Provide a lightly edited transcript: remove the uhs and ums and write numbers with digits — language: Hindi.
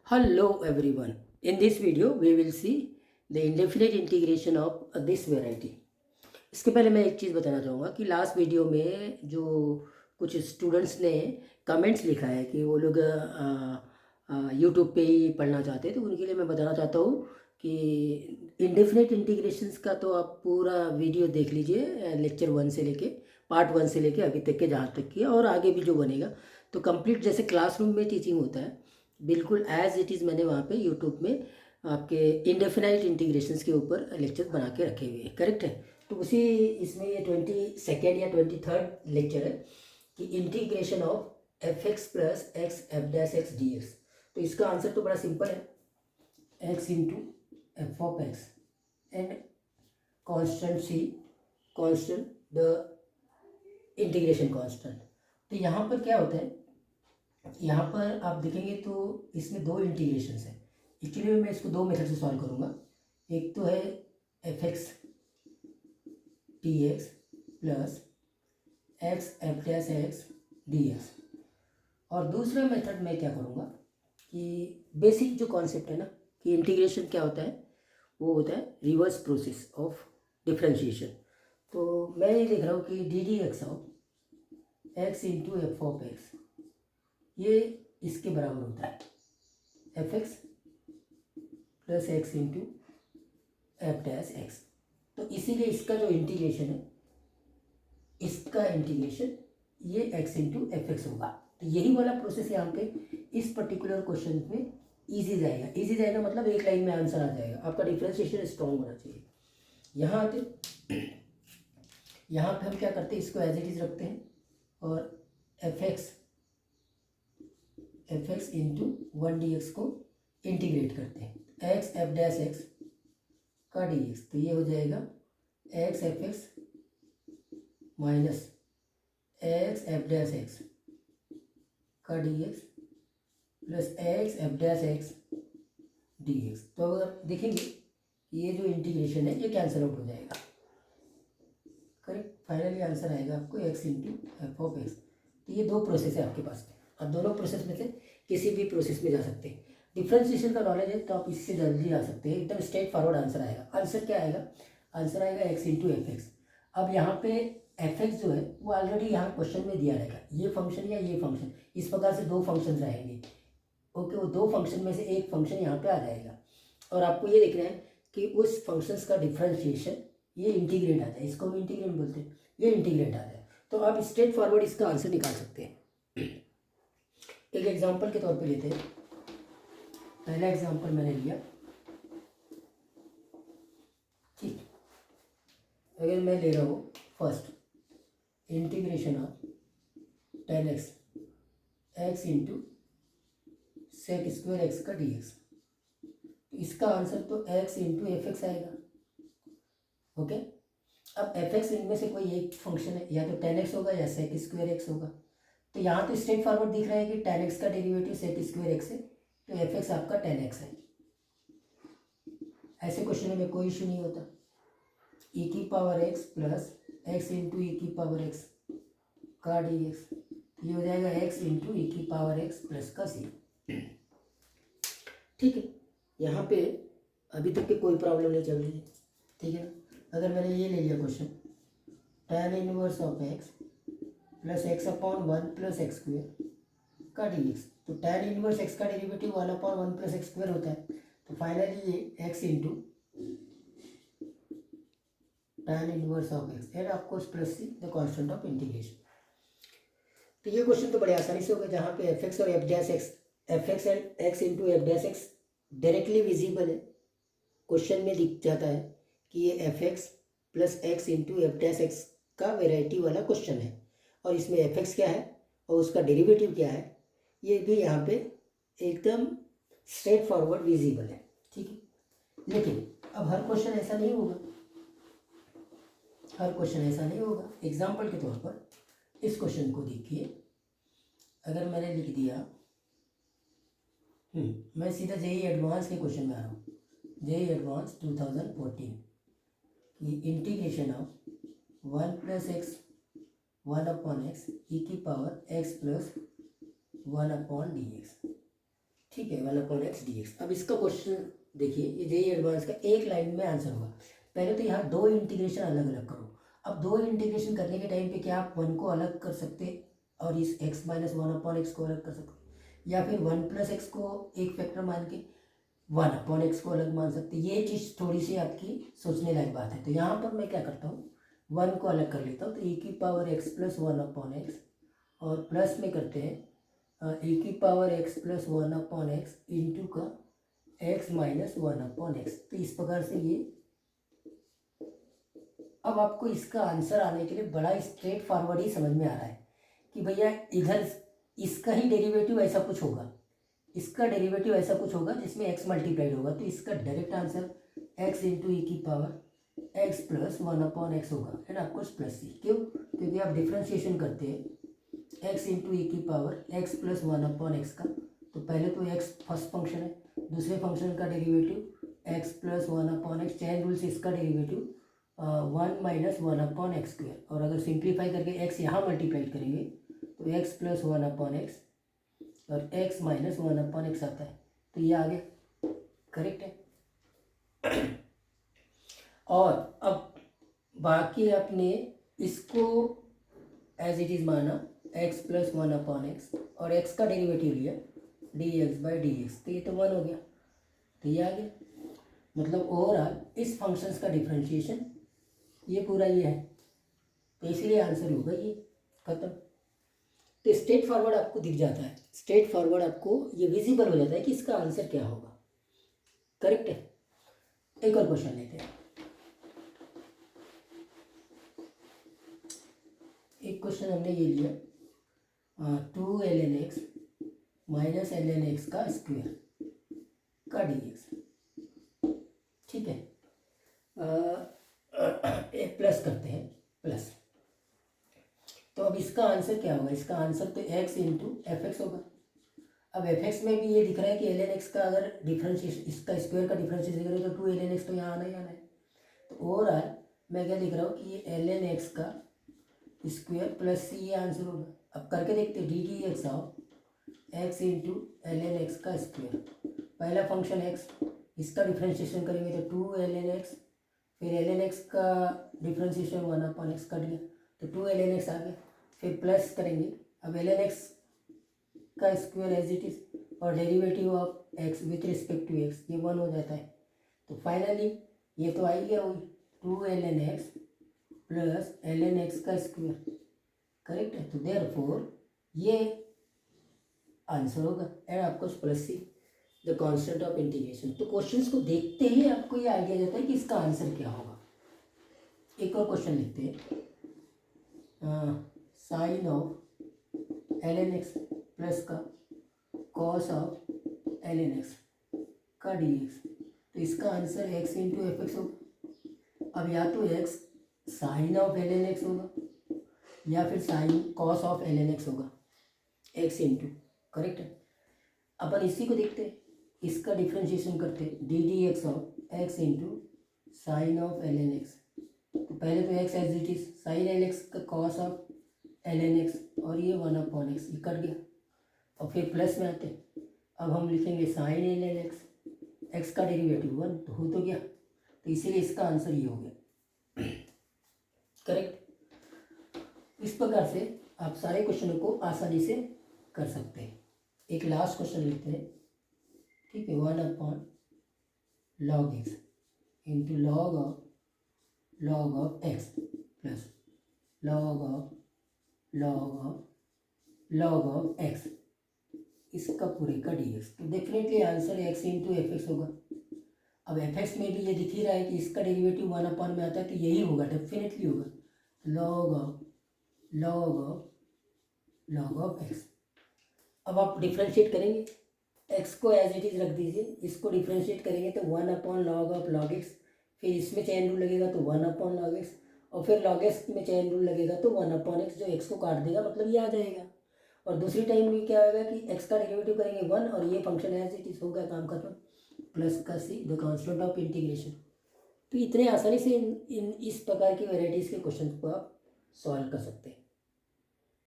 Hello everyone. In this video we will see the indefinite integration of this variety. इसके पहले मैं एक चीज़ बताना चाहूँगा कि लास्ट वीडियो में जो कुछ स्टूडेंट्स ने कमेंट्स लिखा है कि वो लोग यूट्यूब पे ही पढ़ना चाहते हैं, तो उनके लिए मैं बताना चाहता हूँ कि इंडेफिनेट इंटीग्रेशंस का तो आप पूरा वीडियो देख लीजिए, लेक्चर 1 से लेके पार्ट 1 से लेके अभी तक के जहाँ तक की, और आगे भी जो बनेगा तो कंप्लीट जैसे क्लासरूम में टीचिंग होता है बिल्कुल एज इट इज़ मैंने वहाँ पे यूट्यूब में आपके इंडेफिनाइट इंटीग्रेशंस के ऊपर लेक्चर बना के रखे हुए हैं, करेक्ट है। तो उसी इसमें ये 22nd या 23rd लेक्चर है कि integration of f x plus x f dash x d x. तो इसका आंसर तो बड़ा सिंपल है, x into f of x and constant c, constant the integration constant. तो यहाँ पर क्या होता है, यहाँ पर आप देखेंगे तो इसमें दो इंटीग्रेशंस है। एक्चुअली मैं इसको दो मेथड से सॉल्व करूँगा। एक तो है F x T x plus x f dash x d x, और दूसरा मेथड मैं क्या करूँगा कि बेसिक जो कॉन्सेप्ट है ना कि इंटीग्रेशन क्या होता है, वो होता है रिवर्स प्रोसेस ऑफ डिफ्रेंशिएशन। तो मैं ये देख रहा हूँ कि D D x of x into f of x ये इसके बराबर होता है F x plus x into F dash x. तो इसीलिए इसका जो इंटीग्रेशन है, इसका इंटीग्रेशन ये एक्स इंटू एफ एक्स होगा। तो यही वाला प्रोसेस यहाँ पे इस पर्टिकुलर क्वेश्चन में इजी जाएगा। इजी जाएगा मतलब एक लाइन में आंसर आ जाएगा, आपका डिफ्रेंशिएशन स्ट्रॉन्ग होना चाहिए। यहाँ आते यहाँ पे हम क्या करते हैं, इसको एज इट इज रखते हैं और एफ एक्स इंटू 1 dx को इंटीग्रेट करते हैं एक्स एफ डैश एक्स का डी एक्स। तो ये हो जाएगा x f x minus x f dash x का d x plus x f dash x d x. तो अगर देखेंगे ये जो इंटीग्रेशन है ये कैंसिल आउट हो जाएगा, करेक्ट। फाइनली आंसर आएगा आपको x into f of x. तो ये दो प्रोसेस है आपके पास, आप दोनों प्रोसेस में से किसी भी प्रोसेस में जा सकते हैं। डिफ्रेंशिएशन का नॉलेज है तो आप इससे जल्दी आ सकते हैं, एकदम स्ट्रेट फॉरवर्ड आंसर आएगा। आंसर क्या आएगा, आंसर आएगा एक्स इंटू एफ एक्स। अब यहाँ पे एफ एक्स जो है वो ऑलरेडी यहाँ क्वेश्चन में दिया रहेगा, ये फंक्शन या ये फंक्शन, इस प्रकार से दो फंक्शन रहेंगे। ओके, वो दो फंक्शन में से एक फंक्शन यहाँ पे आ जाएगा, और आपको ये देखना है कि उस फंक्शंस का डिफ्रेंशिएशन ये इंटीग्रेट आ जाए, इसको हम इंटीग्रेट बोलते हैं, ये इंटीग्रेट आ जाए। तो आप स्ट्रेट फॉरवर्ड इसका आंसर निकाल सकते हैं। एक एग्जांपल के तौर पे लेते हैं, पहला एग्जांपल मैंने लिया, ठीक। अगर मैं ले रहा हूँ first integration of 10x x into sec square x का डी एक्स, इसका आंसर तो एक्स इंटू एफ एक्स आएगा। ओके, अब एफ एक्स इनमें से कोई एक फंक्शन है, या तो 10x होगा या सेक स्क्वायर एक्स होगा। तो यहाँ तो स्ट्रेट फॉरवर्ड दिख रहा है कि 10x का डेरिवेटिव सेक स्क्वायर एक्स है, तो एफ एक्स आपका 10x है। ऐसे क्वेश्चन में कोई इशू नहीं होता। ई की power x plus x into e की पावर एक्स का डी एक्स, ये हो जाएगा एक्स इंटू ई की पावर एक्स प्लस का सी। ठीक है, यहाँ पे अभी तक के कोई प्रॉब्लम नहीं चल रही है, ठीक है ना। अगर मैंने ये ले लिया question, tan inverse of x plus x upon 1 plus x square का डी एक्स, तो tan इनवर्स एक्स का derivative 1 upon 1 plus x square होता है। तो फाइनली ये x into tan inverse of x and of course plus see the constant of integration. तो ये क्वेश्चन तो बड़े आसानी से होगा, जहाँ पे एफ एक्स और F dash x, f x and x into F dash x directly visible है। क्वेश्चन में दिख जाता है कि ये F x plus x into F dash x का वेराइटी वाला क्वेश्चन है, और इसमें एफ एक्स क्या है और उसका डेरिवेटिव क्या है ये भी यहाँ पे एकदम स्ट्रेट फॉरवर्ड विजिबल है, ठीक है। लेकिन अब हर क्वेश्चन ऐसा नहीं होगा, हर क्वेश्चन ऐसा नहीं होगा। एग्जाम्पल के तौर पर इस क्वेश्चन को देखिए, अगर मैंने लिख दिया, मैं सीधा जेई एडवांस के क्वेश्चन में आ रहा हूँ, जेई एडवांस 2014 की integration of 1 plus x 1 upon x e की power x plus 1 upon d x, ठीक है, 1/x dx। अब इसका क्वेश्चन देखिए, ये जेई एडवांस का एक लाइन में आंसर होगा। पहले तो यहाँ दो इंटीग्रेशन अलग अलग करो। अब दो इंटीग्रेशन करने के टाइम पे क्या आप वन को अलग कर सकते और इस x माइनस 1/x को अलग कर सकते, या फिर 1+x को एक फैक्टर मान के 1/x को अलग मान सकते। ये चीज़ थोड़ी सी आपकी सोचने लायक बात है। तो यहाँ पर मैं क्या करता हूँ, 1 को अलग कर लेता हूँ। तो e⁻x+1/x और प्लस में करते हैं e⁻x+1/x इंटू का x माइनस 1/x। तो इस प्रकार से ये, अब आपको इसका आंसर आने के लिए बड़ा स्ट्रेट फॉरवर्ड ही समझ में आ रहा है कि भैया इधर इसका ही डेरिवेटिव ऐसा कुछ होगा, इसका डेरिवेटिव ऐसा कुछ होगा जिसमें x मल्टीप्लाइड होगा। तो इसका direct answer x into e⁻x+1/x होगा, है ना। आपको प्लस सी, क्यों? क्योंकि आप डिफ्रेंशिएशन करते हैं x इंटू e⁻x+1/x का। तो पहले तो x फर्स्ट फंक्शन है, दूसरे फंक्शन का डेरिवेटिव x+1/x, चैन रूल से इसका डेरिवेटिव 1 माइनस 1/x²। और अगर सिंप्लीफाई करके x यहाँ मल्टीप्लाई करेंगे तो x+1/x और x माइनस 1/x आता है। तो ये आ गया, करेक्ट है। और अब बाकी आपने इसको एज इट इज़ माना x+1/x और x का डेरिवेटिव लिया dx/dx। तो ये तो 1 हो गया, तो ये आ गया। मतलब ओवरऑल इस फंक्शंस का डिफरेंशिएशन ये पूरा ये है, तो इसीलिए आंसर होगा ये, खत्म। तो स्ट्रेट फॉरवर्ड आपको दिख जाता है, स्ट्रेट फॉरवर्ड आपको ये विजिबल हो जाता है कि इसका आंसर क्या होगा, करेक्ट है। एक और क्वेश्चन लेते हैं। एक क्वेश्चन हमने ये लिया 2ln x minus ln x का स्क्वायर का dx, ठीक है। एक प्लस करते हैं, प्लस। तो अब इसका आंसर क्या होगा? इसका आंसर तो x इंटू एफ होगा। अब एफ में भी ये दिख रहा है कि ln x का अगर डिफरेंशिएशन, इसका स्क्वायर का डिफरेंशिएशन करें तो 2ln x तो यहाँ आना ही आना है। तो ओवरऑल मैं क्या लिख रहा हूँ कि ये ln x का स्क्वायर प्लस सी, ये आंसर होगा। अब करके देखते हैं ddx of x into ln x का स्क्वायर। पहला फंक्शन x, इसका डिफरेंशिएशन करेंगे तो 2ln x, फिर ln x का डिफरेंशिएशन 1/x कर दिया तो 2ln x आ गया। फिर प्लस करेंगे, अब ln x का स्क्वायर एज इट इज और derivative of x with respect to x, ये 1 हो जाता है। तो फाइनली ये तो आ ही गया वही 2ln x plus ln x का स्क्वायर, करेक्ट है। तो देयरफॉर ये आंसर होगा। एंड आपको plus see the constant of integration. तो क्वेश्चंस को देखते ही आपको ये आइडिया जाता है कि इसका आंसर क्या होगा। एक और क्वेश्चन लिखते हैं, sine of ln x plus का कॉस ऑफ ln x का dx। तो इसका आंसर x इंटू एफ होगा। अब या तो x sine of ln x होगा या फिर sine cos of ln x होगा, x इंटू, करेक्ट है। अपन इसी को देखते हैं, इसका डिफ्रेंशिएशन करते हैं ddx of x into sine of ln x। तो पहले तो x as it is sine ln x का कॉस ऑफ ln x और ये 1/x, ये कट गया। और फिर प्लस में आते हैं, अब हम लिखेंगे साइन ln x, x का डेरिवेटिव 1 तो हो तो गया, तो इसीलिए इसका आंसर ये हो गया, करेक्ट। इस प्रकार से आप सारे क्वेश्चनों को आसानी से कर सकते हैं। एक लास्ट क्वेश्चन लेते हैं, ठीक है। 1/log x into log of x plus log of x, इसका पूरे का dx। तो definitely answer x into F होगा। अब एफ में भी ये दिख ही रहा है कि इसका डेरिवेटिव 1/, में आता है, तो यही होगा, डेफिनेटली होगा log ऑफ x। अब आप डिफ्रेंशिएट करेंगे, x को एज इट इज रख दीजिए, इसको डिफ्रेंशिएट करेंगे तो 1/log x, फिर इसमें चेन रूल लगेगा तो 1/log x, और फिर log x में चेन रूल लगेगा तो 1/x, जो x को काट देगा, मतलब ये आ जाएगा। और दूसरी टाइम भी क्या होगा कि x का डेरिवेटिव करेंगे 1 और ये फंक्शन एज इट इज होगा, काम खत्म। प्लस का see the constant of integration. तो इतने आसानी से इन इस प्रकार की वेराइटीज़ के क्वेश्चन को आप सॉल्व कर सकते हैं।